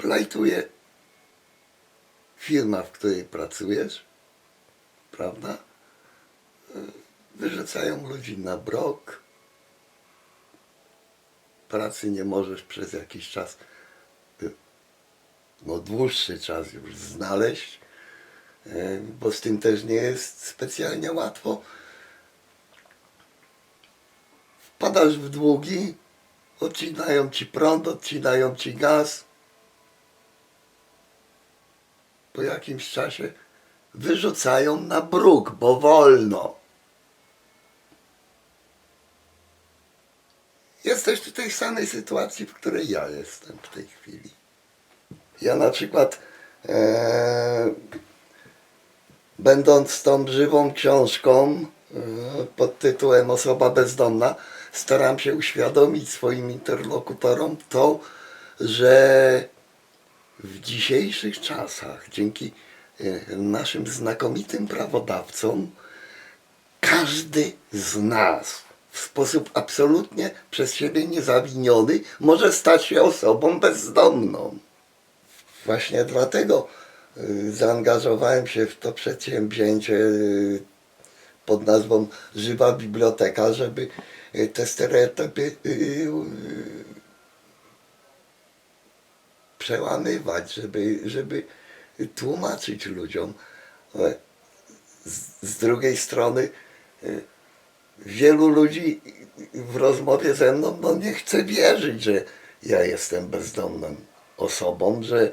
plajtuje firma, w której pracujesz, prawda? Wyrzucają ludzi na brok, pracy nie możesz przez jakiś czas, no dłuższy czas już znaleźć, bo z tym też nie jest specjalnie łatwo. Wpadasz w długi, odcinają ci prąd, odcinają ci gaz. Po jakimś czasie wyrzucają na bruk, bo wolno. Jesteś w tej samej sytuacji, w której ja jestem w tej chwili. Ja na przykład, będąc tą żywą książką pod tytułem Osoba bezdomna, staram się uświadomić swoim interlokutorom to, że w dzisiejszych czasach, dzięki naszym znakomitym prawodawcom, każdy z nas w sposób absolutnie przez siebie niezawiniony może stać się osobą bezdomną. Właśnie dlatego zaangażowałem się w to przedsięwzięcie pod nazwą Żywa Biblioteka, żeby te stereotypy przełamywać, żeby tłumaczyć ludziom. Z drugiej strony wielu ludzi w rozmowie ze mną nie chce wierzyć, że ja jestem bezdomną osobą, że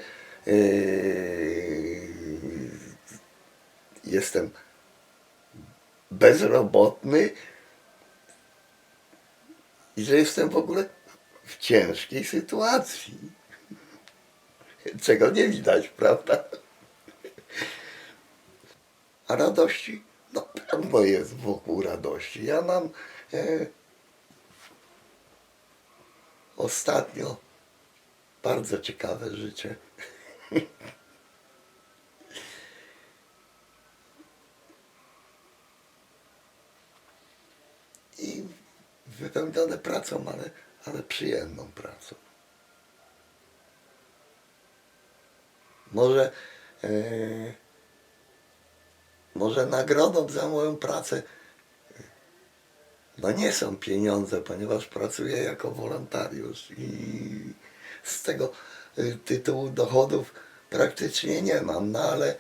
jestem bezrobotny i że jestem w ogóle w ciężkiej sytuacji. Czego nie widać, prawda? A radości? No pewno jest wokół radości. Ja mam ostatnio bardzo ciekawe życie. I wypełnione pracą, ale przyjemną pracą. Może nagrodą za moją pracę no nie są pieniądze, ponieważ pracuję jako wolontariusz i z tego tytułu dochodów praktycznie nie mam, no ale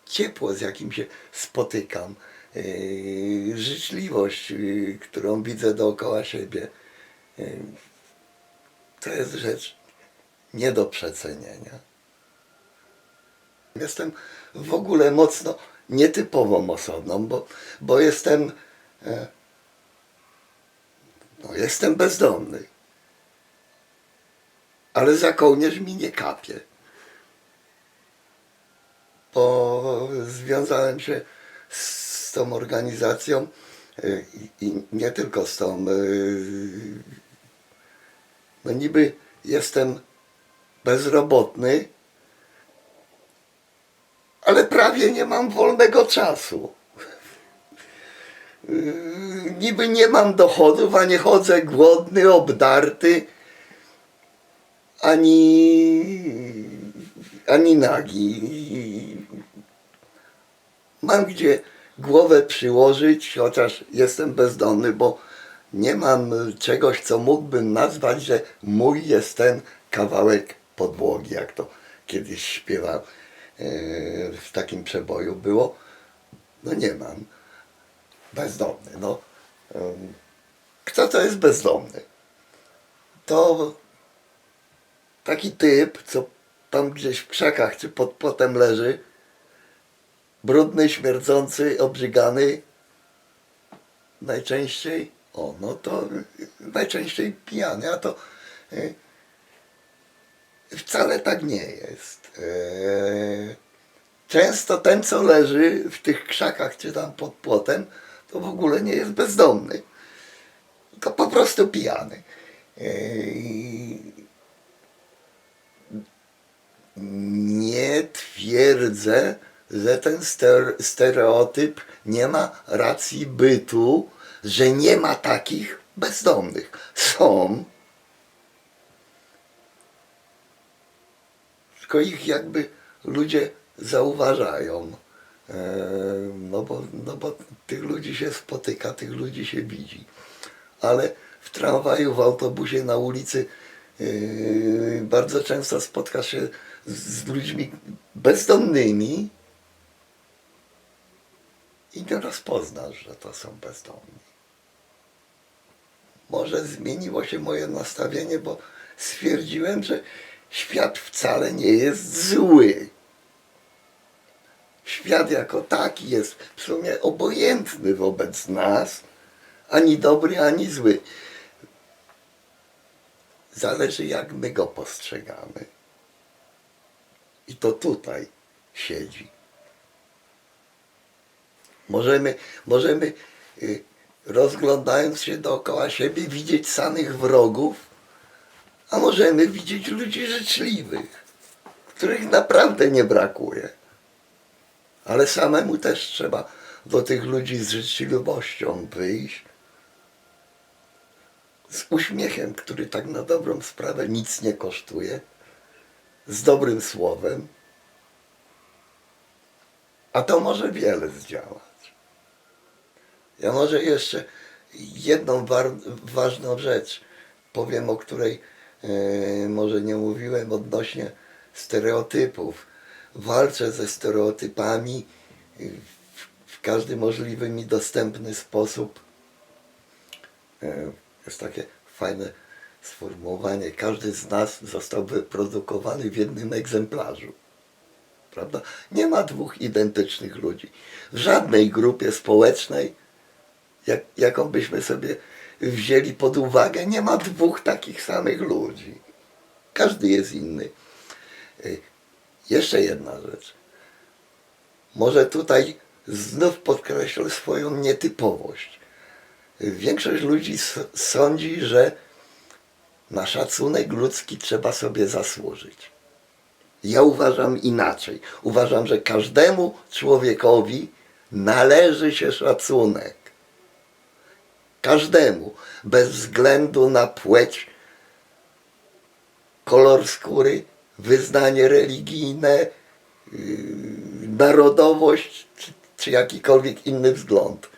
ciepło, z jakim się spotykam, życzliwość, którą widzę dookoła siebie, to jest rzecz nie do przecenienia. Jestem w ogóle mocno nietypową osobą, bo jestem jestem bezdomny, ale za kołnierz mi nie kapie, bo związałem się z tą organizacją i nie tylko z tą, no niby jestem bezrobotny, ale prawie nie mam wolnego czasu. Niby nie mam dochodów, a nie chodzę głodny, obdarty, ani nagi. Mam gdzie głowę przyłożyć, chociaż jestem bezdomny, bo nie mam czegoś, co mógłbym nazwać, że mój jest ten kawałek podłogi, jak to kiedyś śpiewał. W takim przeboju było. No nie mam. Bezdomny. No. Kto to jest bezdomny? To taki typ, co tam gdzieś w krzakach czy pod płotem leży, brudny, śmierdzący, obrzygany, najczęściej, no to najczęściej pijany, a to wcale tak nie jest. Często ten, co leży w tych krzakach czy tam pod płotem, to w ogóle nie jest bezdomny, tylko po prostu pijany. Nie twierdzę, że ten stereotyp nie ma racji bytu, że nie ma takich bezdomnych. Są, tylko ich jakby ludzie zauważają. No bo tych ludzi się spotyka, tych ludzi się widzi. Ale w tramwaju, w autobusie, na ulicy bardzo często spotkasz się z ludźmi bezdomnymi i nie rozpoznasz, że to są bezdomni. Może zmieniło się moje nastawienie, bo stwierdziłem, że świat wcale nie jest zły. Świat jako taki jest w sumie obojętny wobec nas, ani dobry, ani zły. Zależy, jak my go postrzegamy. I to tutaj siedzi. Możemy rozglądając się dookoła siebie, widzieć samych wrogów, a możemy widzieć ludzi życzliwych, których naprawdę nie brakuje. Ale samemu też trzeba do tych ludzi z życzliwością wyjść, z uśmiechem, który tak na dobrą sprawę nic nie kosztuje, z dobrym słowem, a to może wiele zdziałać. Ja może jeszcze jedną ważną rzecz powiem, o której może nie mówiłem, odnośnie stereotypów. Walczę ze stereotypami w każdy możliwy mi dostępny sposób. Jest takie fajne sformułowanie. Każdy z nas został wyprodukowany w jednym egzemplarzu. Prawda? Nie ma dwóch identycznych ludzi. W żadnej grupie społecznej, jaką byśmy sobie wzięli pod uwagę, nie ma dwóch takich samych ludzi. Każdy jest inny. Jeszcze jedna rzecz. Może tutaj znów podkreślę swoją nietypowość. Większość ludzi sądzi, że na szacunek ludzki trzeba sobie zasłużyć. Ja uważam inaczej. Uważam, że każdemu człowiekowi należy się szacunek. Każdemu, bez względu na płeć, kolor skóry, wyznanie religijne, narodowość czy jakikolwiek inny wzgląd.